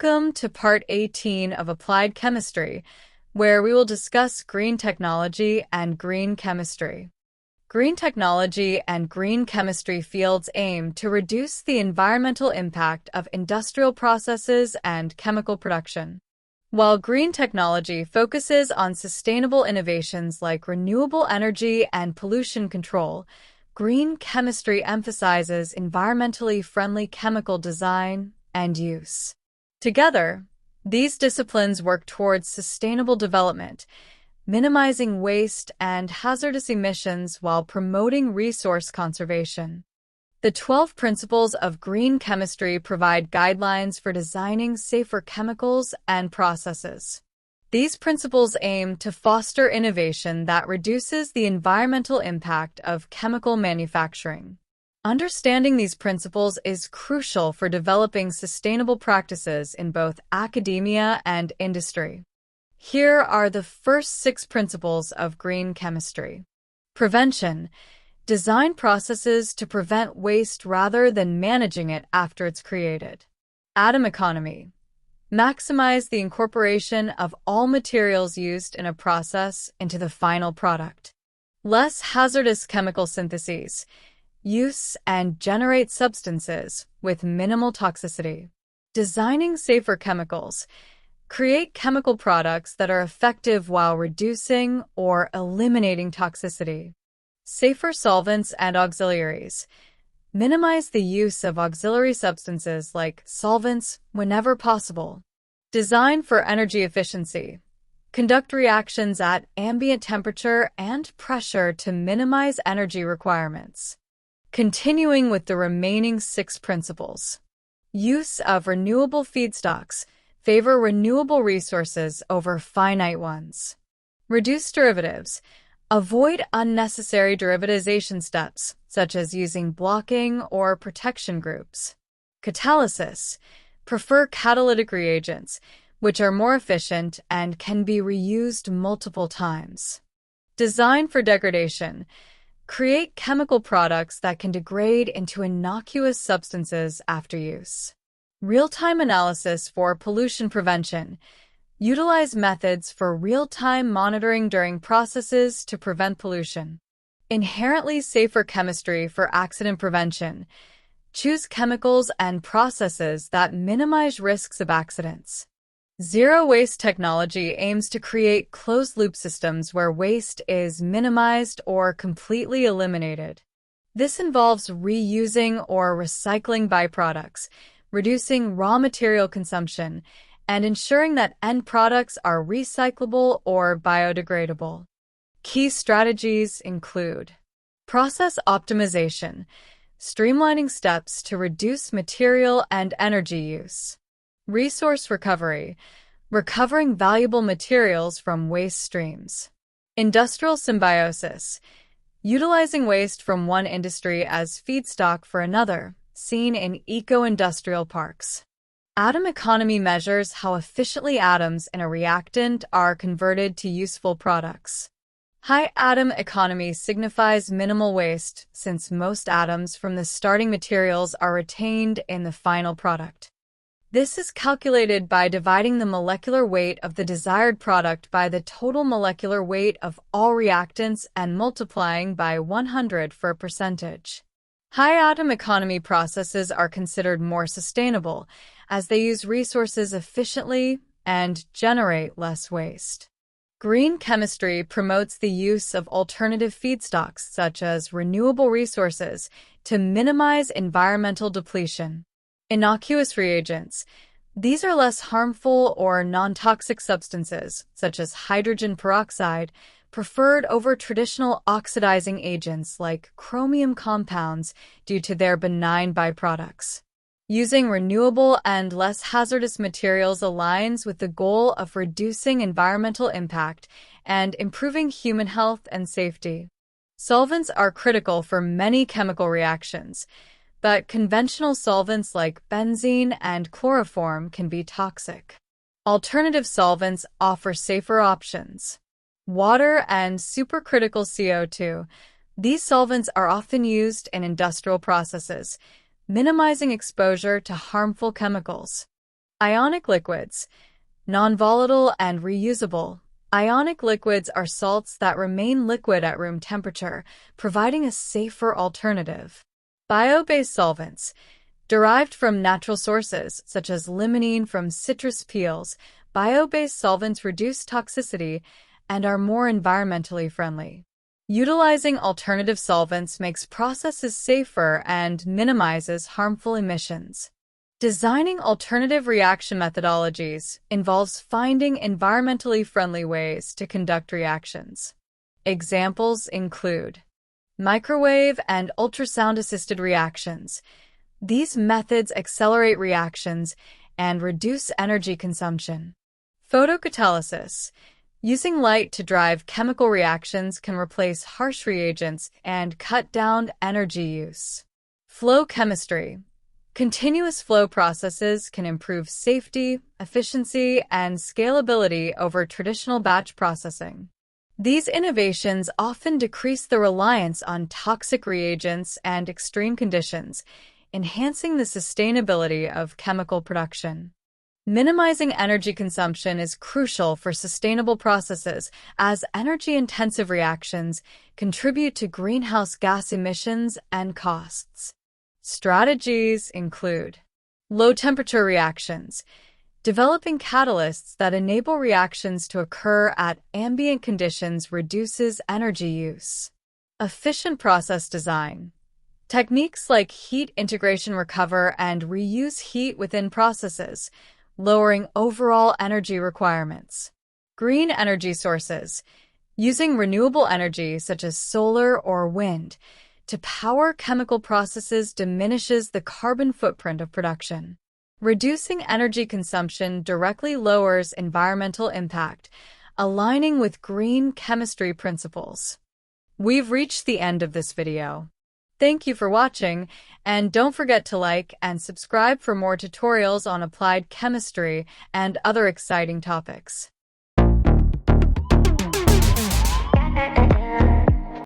Welcome to Part 18 of Applied Chemistry, where we will discuss green technology and green chemistry. Green technology and green chemistry fields aim to reduce the environmental impact of industrial processes and chemical production. While green technology focuses on sustainable innovations like renewable energy and pollution control, green chemistry emphasizes environmentally friendly chemical design and use. Together, these disciplines work towards sustainable development, minimizing waste and hazardous emissions while promoting resource conservation. The 12 principles of green chemistry provide guidelines for designing safer chemicals and processes. These principles aim to foster innovation that reduces the environmental impact of chemical manufacturing. Understanding these principles is crucial for developing sustainable practices in both academia and industry. Here are the first 6 principles of green chemistry. Prevention. Design processes to prevent waste rather than managing it after it's created. Atom economy. Maximize the incorporation of all materials used in a process into the final product. Less hazardous chemical syntheses. Use and generate substances with minimal toxicity. Designing safer chemicals. Create chemical products that are effective while reducing or eliminating toxicity. Safer solvents and auxiliaries. Minimize the use of auxiliary substances like solvents whenever possible. Design for energy efficiency. Conduct reactions at ambient temperature and pressure to minimize energy requirements. Continuing with the remaining 6 principles. Use of renewable feedstocks. Favor renewable resources over finite ones. Reduce derivatives. Avoid unnecessary derivatization steps, such as using blocking or protection groups. Catalysis. Prefer catalytic reagents, which are more efficient and can be reused multiple times. Design for degradation. Create chemical products that can degrade into innocuous substances after use. Real-time analysis for pollution prevention. Utilize methods for real-time monitoring during processes to prevent pollution. Inherently safer chemistry for accident prevention. Choose chemicals and processes that minimize risks of accidents. Zero-waste technology aims to create closed-loop systems where waste is minimized or completely eliminated. This involves reusing or recycling byproducts, reducing raw material consumption, and ensuring that end products are recyclable or biodegradable. Key strategies include process optimization, streamlining steps to reduce material and energy use. Resource recovery, recovering valuable materials from waste streams. Industrial symbiosis, utilizing waste from one industry as feedstock for another, seen in eco-industrial parks. Atom economy measures how efficiently atoms in a reactant are converted to useful products. High atom economy signifies minimal waste, since most atoms from the starting materials are retained in the final product. This is calculated by dividing the molecular weight of the desired product by the total molecular weight of all reactants and multiplying by 100 for a percentage. High atom economy processes are considered more sustainable, as they use resources efficiently and generate less waste. Green chemistry promotes the use of alternative feedstocks, such as renewable resources, to minimize environmental depletion. Innocuous reagents. These are less harmful or non-toxic substances, such as hydrogen peroxide, preferred over traditional oxidizing agents like chromium compounds due to their benign byproducts. Using renewable and less hazardous materials aligns with the goal of reducing environmental impact and improving human health and safety. Solvents are critical for many chemical reactions, but conventional solvents like benzene and chloroform can be toxic. Alternative solvents offer safer options. Water and supercritical CO2. These solvents are often used in industrial processes, minimizing exposure to harmful chemicals. Ionic liquids. Non-volatile and reusable. Ionic liquids are salts that remain liquid at room temperature, providing a safer alternative. Bio-based solvents. Derived from natural sources, such as limonene from citrus peels, bio-based solvents reduce toxicity and are more environmentally friendly. Utilizing alternative solvents makes processes safer and minimizes harmful emissions. Designing alternative reaction methodologies involves finding environmentally friendly ways to conduct reactions. Examples include microwave and ultrasound-assisted reactions. These methods accelerate reactions and reduce energy consumption. Photocatalysis. Using light to drive chemical reactions can replace harsh reagents and cut down energy use. Flow chemistry. Continuous flow processes can improve safety, efficiency, and scalability over traditional batch processing. These innovations often decrease the reliance on toxic reagents and extreme conditions, enhancing the sustainability of chemical production. Minimizing energy consumption is crucial for sustainable processes, as energy-intensive reactions contribute to greenhouse gas emissions and costs. Strategies include low-temperature reactions. Developing catalysts that enable reactions to occur at ambient conditions reduces energy use. Efficient process design. Techniques like heat integration recover and reuse heat within processes, lowering overall energy requirements. Green energy sources. Using renewable energy such as solar or wind to power chemical processes diminishes the carbon footprint of production. Reducing energy consumption directly lowers environmental impact, aligning with green chemistry principles. We've reached the end of this video. Thank you for watching, and don't forget to like and subscribe for more tutorials on applied chemistry and other exciting topics.